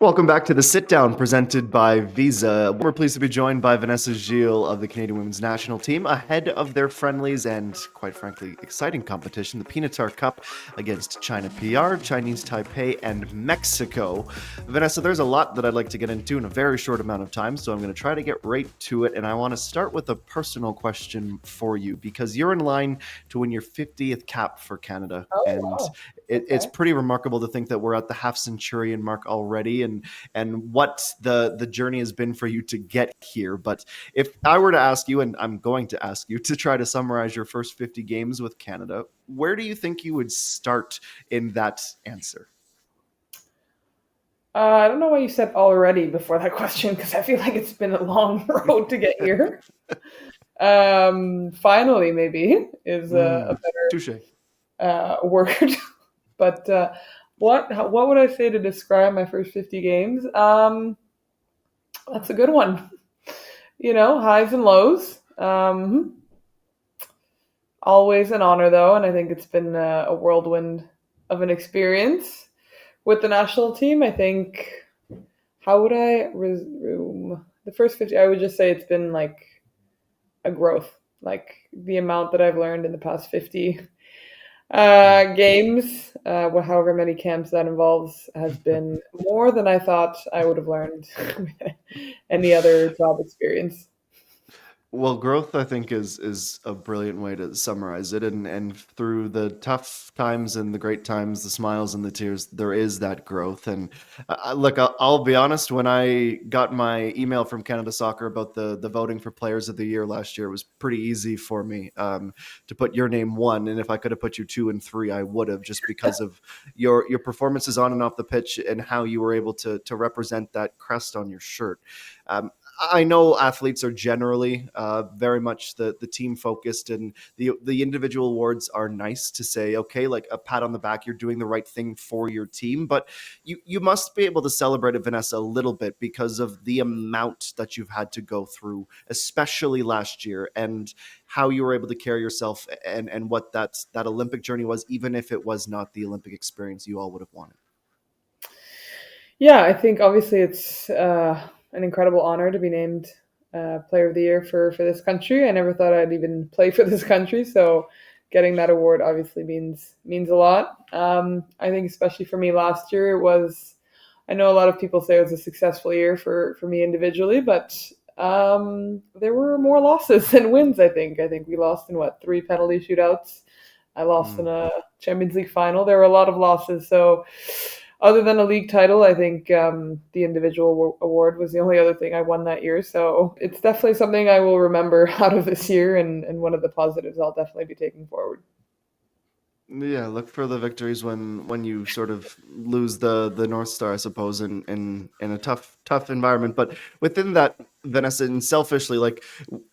Welcome back to the Sit Down presented by Visa. We're pleased to be joined by Vanessa Gilles of the Canadian Women's National Team ahead of their friendlies and, quite frankly, exciting competition, the Pinatar Cup against China PR, Chinese Taipei, and Mexico. Vanessa, there's a lot that I'd like to get into in a very short amount of time, so I'm going to try to get right to it, and I want to start with a personal question for you because you're in line to win your 50th cap for Canada, and Wow. it's Okay. pretty remarkable to think that we're at the half centurion mark already, and what the journey has been for you to get here. But if I were to ask you, and I'm going to ask you to try to summarize your first 50 games with Canada, where do you think you would start in that answer? I don't know why you said already before that question because I feel like it's been a long road to get here. Finally, maybe is a better Touche. word. But what would I say to describe my first 50 games? That's a good one. Highs and lows. Always an honor though, and I think it's been a whirlwind of an experience with the national team. I think how would I resume the first 50? I would just say it's been like a growth, like the amount that I've learned in the past 50 games, however many camps that involves, has been more than I thought I would have learned any other job experience. Well, growth, I think, is a brilliant way to summarize it. And through the tough times and the great times, the smiles and the tears, there is that growth. And look, I'll be honest. When I got my email from Canada Soccer about the voting for Players of the Year last year, it was pretty easy for me to put your name one. And if I could have put you two and three, I would have, just because of your performances on and off the pitch and how you were able to represent that crest on your shirt. Um, I know athletes are generally very much the team focused, and the individual awards are nice to say, okay, like a pat on the back, you're doing the right thing for your team. But you must be able to celebrate it, Vanessa, a little bit because of the amount that you've had to go through, especially last year, and how you were able to carry yourself, and what that Olympic journey was, even if it was not the Olympic experience you all would have wanted. Yeah, I think obviously it's an incredible honor to be named Player of the Year for this country. I never thought I'd even play for this country, so getting that award obviously means a lot. I think especially for me last year, it was. I know a lot of people say it was a successful year for me individually, but there were more losses than wins. I think we lost in three penalty shootouts. I lost in Mm. a Champions League final. There were a lot of losses, so other than a league title, I think the individual award was the only other thing I won that year. So it's definitely something I will remember out of this year, and one of the positives I'll definitely be taking forward. Yeah, look for the victories when you sort of lose the North Star, I suppose, in a tough environment. But within that, Vanessa, and selfishly, like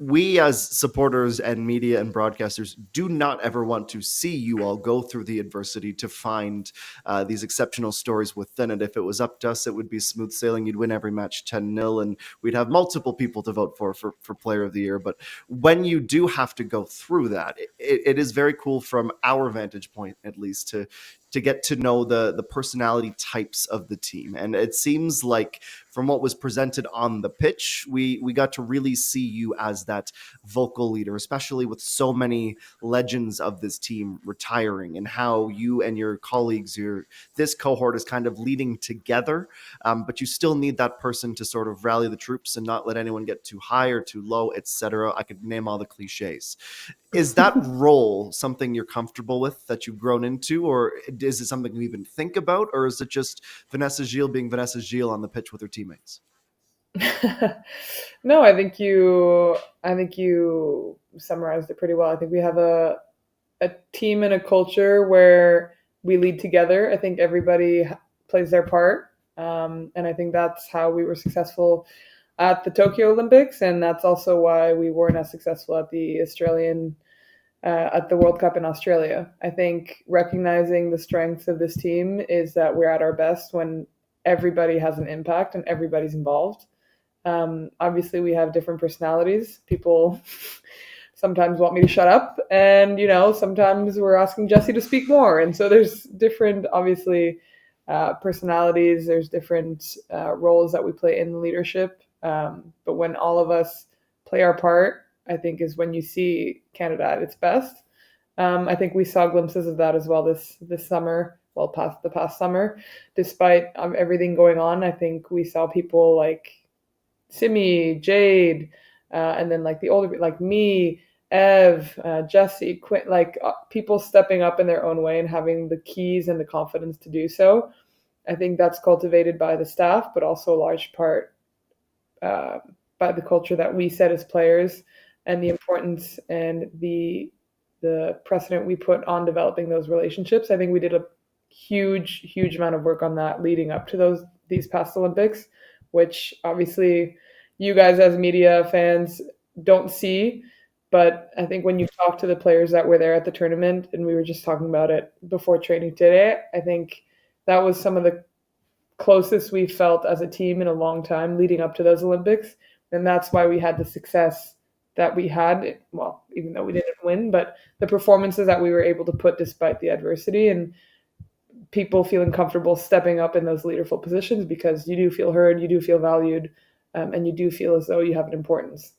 we as supporters and media and broadcasters do not ever want to see you all go through the adversity to find these exceptional stories within it. If it was up to us, it would be smooth sailing. You'd win every match 10-0, and we'd have multiple people to vote for Player of the Year. But when you do have to go through that, it is very cool from our vantage point, at least, to get to know the personality types of the team. And it seems like from what was presented on the pitch, we got to really see you as that vocal leader, especially with so many legends of this team retiring, and how you and your colleagues, this cohort is kind of leading together, but you still need that person to sort of rally the troops and not let anyone get too high or too low, etc. I could name all the cliches. Is that role something you're comfortable with, that you've grown into, or is it something you even think about, or is it just Vanessa Gilles being Vanessa Gilles on the pitch with her teammates? No, I think you summarized it pretty well. I think we have a team and a culture where we lead together. I think everybody plays their part, and I think that's how we were successful at the Tokyo Olympics, and that's also why we weren't as successful at the World Cup in Australia. I think recognizing the strengths of this team is that we're at our best when everybody has an impact and everybody's involved. Obviously, we have different personalities. People sometimes want me to shut up, and sometimes we're asking Jesse to speak more. And so there's different, obviously, personalities. There's different roles that we play in the leadership. But when all of us play our part, I think is when you see Canada at its best. I think we saw glimpses of that as well this summer. Well, past the past summer, despite everything going on, I think we saw people like Simi, Jade, and then like the older, like me, Ev, Jesse, Quinn, like people stepping up in their own way and having the keys and the confidence to do so. I think that's cultivated by the staff, but also a large part uh, by the culture that we set as players and the importance and the precedent we put on developing those relationships. I think we did a huge amount of work on that leading up to these past Olympics, which obviously you guys as media fans don't see. But I think when you talk to the players that were there at the tournament, and we were just talking about it before training today, I think that was some of the closest we felt as a team in a long time leading up to those Olympics. And that's why we had the success that we had. Well, even though we didn't win, but the performances that we were able to put despite the adversity, and people feeling comfortable stepping up in those leaderful positions, because you do feel heard, you do feel valued, and you do feel as though you have an importance.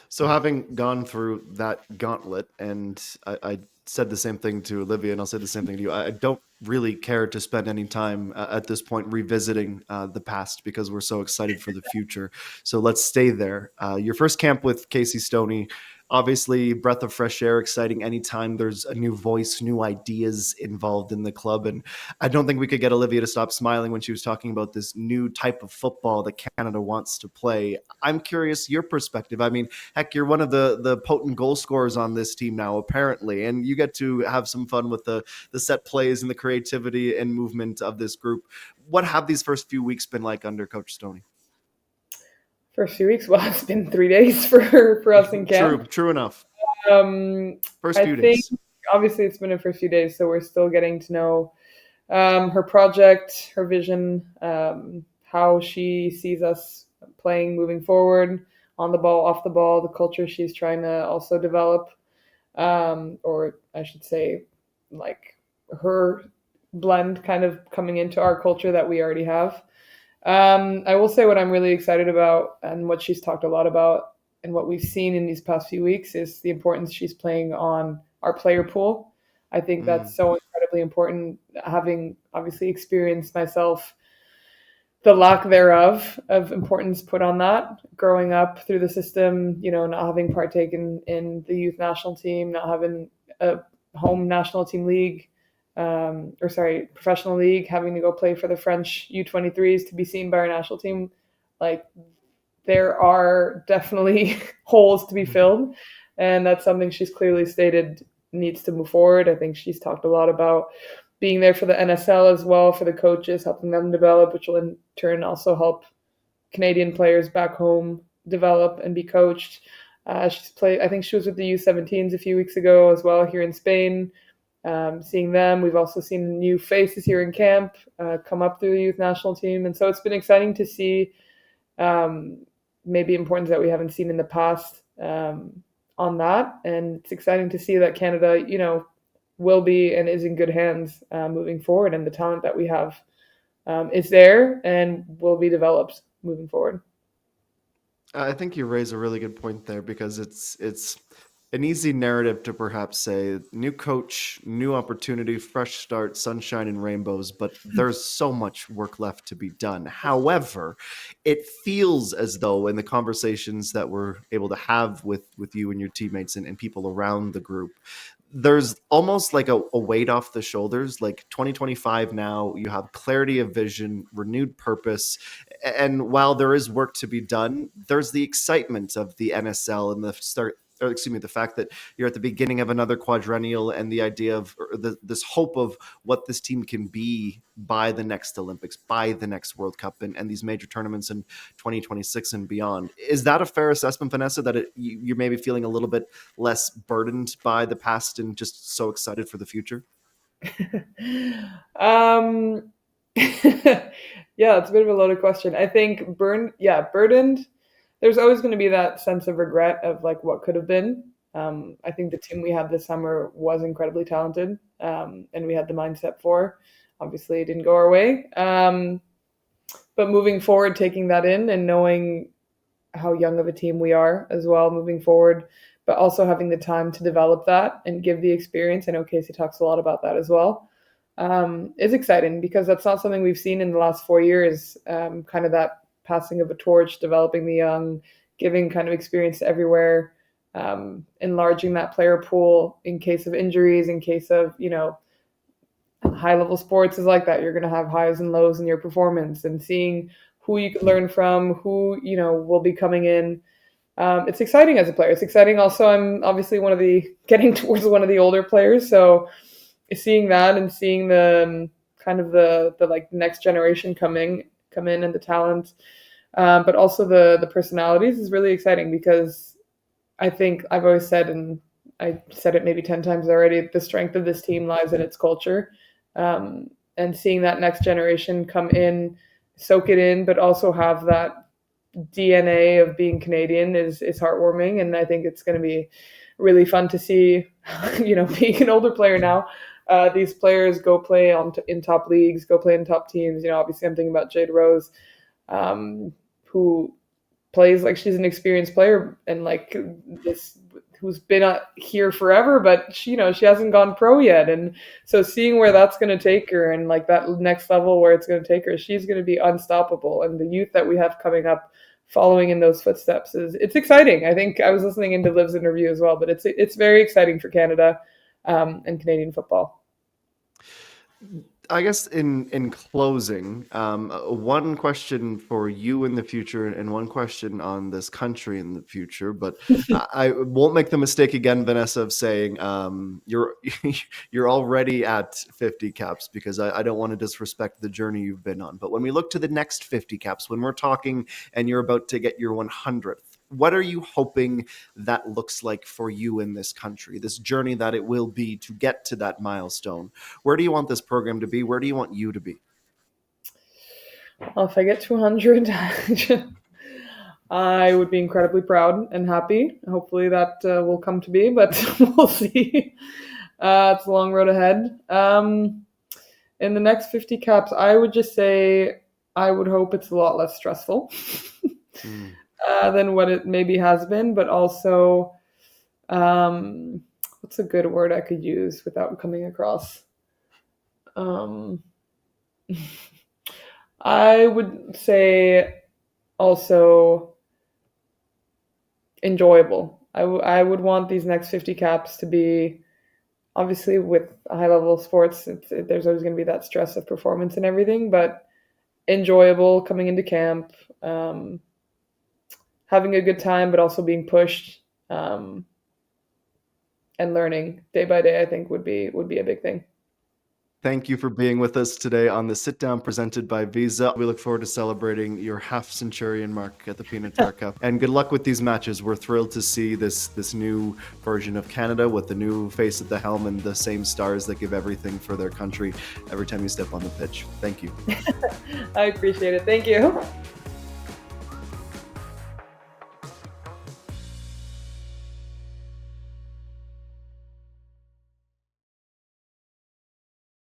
So having gone through that gauntlet, and I said the same thing to Olivia, and I'll say the same thing to you. I don't really care to spend any time at this point revisiting the past, because we're so excited for the future. So let's stay there. Your first camp with Casey Stoney, obviously breath of fresh air, exciting anytime there's a new voice, new ideas involved in the club. And I don't think we could get Olivia to stop smiling when she was talking about this new type of football that Canada wants to play. I'm curious your perspective. I mean, heck, you're one of the potent goal scorers on this team now, apparently, and you get to have some fun with the set plays and the creativity and movement of this group. What have these first few weeks been like under Coach Stoney? First few weeks, well, it's been 3 days for us in camp. True enough. First I few think days. obviously it's been the first few days, so we're still getting to know her project, her vision, how she sees us playing moving forward, on the ball, off the ball, the culture she's trying to also develop, or I should say, like her blend kind of coming into our culture that we already have. I will say what I'm really excited about and what she's talked a lot about and what we've seen in these past few weeks is the importance she's playing on our player pool. I think that's so incredibly important, having obviously experienced myself the lack thereof of importance put on that growing up through the system, not having partaken in the youth national team, not having a home national team league, professional league, having to go play for the French U23s to be seen by our national team. Like, there are definitely holes to be filled, and that's something she's clearly stated needs to move forward. I think she's talked a lot about being there for the NSL as well, for the coaches, helping them develop, which will in turn also help Canadian players back home develop and be coached. She's played, I think she was with the U17s a few weeks ago as well here in Spain. Seeing them, we've also seen new faces here in camp come up through the youth national team. And so it's been exciting to see maybe importance that we haven't seen in the past on that. And it's exciting to see that Canada, will be and is in good hands moving forward, and the talent that we have is there and will be developed moving forward. I think you raise a really good point there, because it's an easy narrative to perhaps say new coach, new opportunity, fresh start, sunshine and rainbows, but there's so much work left to be done. However, it feels as though in the conversations that we're able to have with you and your teammates and people around the group, there's almost like a weight off the shoulders. Like 2025 now, you have clarity of vision, renewed purpose. And while there is work to be done, there's the excitement of the NSL and the fact that you're at the beginning of another quadrennial, and the idea of this hope of what this team can be by the next Olympics, by the next World Cup, and these major tournaments in 2026 and beyond. Is that a fair assessment, Vanessa, that you're maybe feeling a little bit less burdened by the past and just so excited for the future? Yeah, it's a bit of a loaded question. I think burdened. There's always going to be that sense of regret of like what could have been. I think the team we had this summer was incredibly talented, and we had the mindset for. obviously it didn't go our way. But moving forward, taking that in and knowing how young of a team we are as well moving forward, but also having the time to develop that and give the experience. I know Casey talks a lot about that as well. Is exciting because that's not something we've seen in the last 4 years. Kind of that passing of a torch, developing the young, giving kind of experience everywhere, enlarging that player pool in case of injuries, in case of, high level sports is like that. You're going to have highs and lows in your performance, and seeing who you can learn from, who, will be coming in. It's exciting as a player. It's exciting. Also, I'm obviously getting towards one of the older players. So seeing that and seeing the kind of the like next generation come in and the talent, but also the personalities is really exciting, because I think I've always said, and I said it maybe 10 times already, the strength of this team lies in its culture. And seeing that next generation come in, soak it in, but also have that DNA of being Canadian is heartwarming. And I think it's going to be really fun to see, being an older player now, these players go play in top leagues, go play in top teams. Obviously I'm thinking about Jade Rose, who plays like she's an experienced player, and like this, who's been here forever, but she hasn't gone pro yet. And so seeing where that's going to take her, and like that next level where it's going to take her, she's going to be unstoppable. And the youth that we have coming up following in those footsteps it's exciting. I think I was listening into Liv's interview as well, but it's very exciting for Canada, and Canadian football. I guess in closing, one question for you in the future and one question on this country in the future, but I won't make the mistake again, Vanessa, of saying you're you're already at 50 caps, because I don't want to disrespect the journey you've been on. But when we look to the next 50 caps, when we're talking and you're about to get your 100th, what are you hoping that looks like for you in this country, this journey that it will be to get to that milestone? Where do you want this program to be? Where do you want you to be? Well, if I get to 100, I would be incredibly proud and happy. Hopefully that will come to be, but we'll see. It's a long road ahead. In the next 50 caps, I would just say I would hope it's a lot less stressful. Than what it maybe has been, but also, what's a good word I could use without coming across? I would say also enjoyable. I would want these next 50 caps to be, obviously with high level sports, there's always going to be that stress of performance and everything, but enjoyable coming into camp, having a good time, but also being pushed, and learning day by day, I think would be a big thing. Thank you for being with us today on the Sit Down presented by Visa. We look forward to celebrating your half-centurion mark at the Pinatar Cup. And good luck with these matches. We're thrilled to see this new version of Canada with the new face at the helm and the same stars that give everything for their country every time you step on the pitch. Thank you. I appreciate it. Thank you.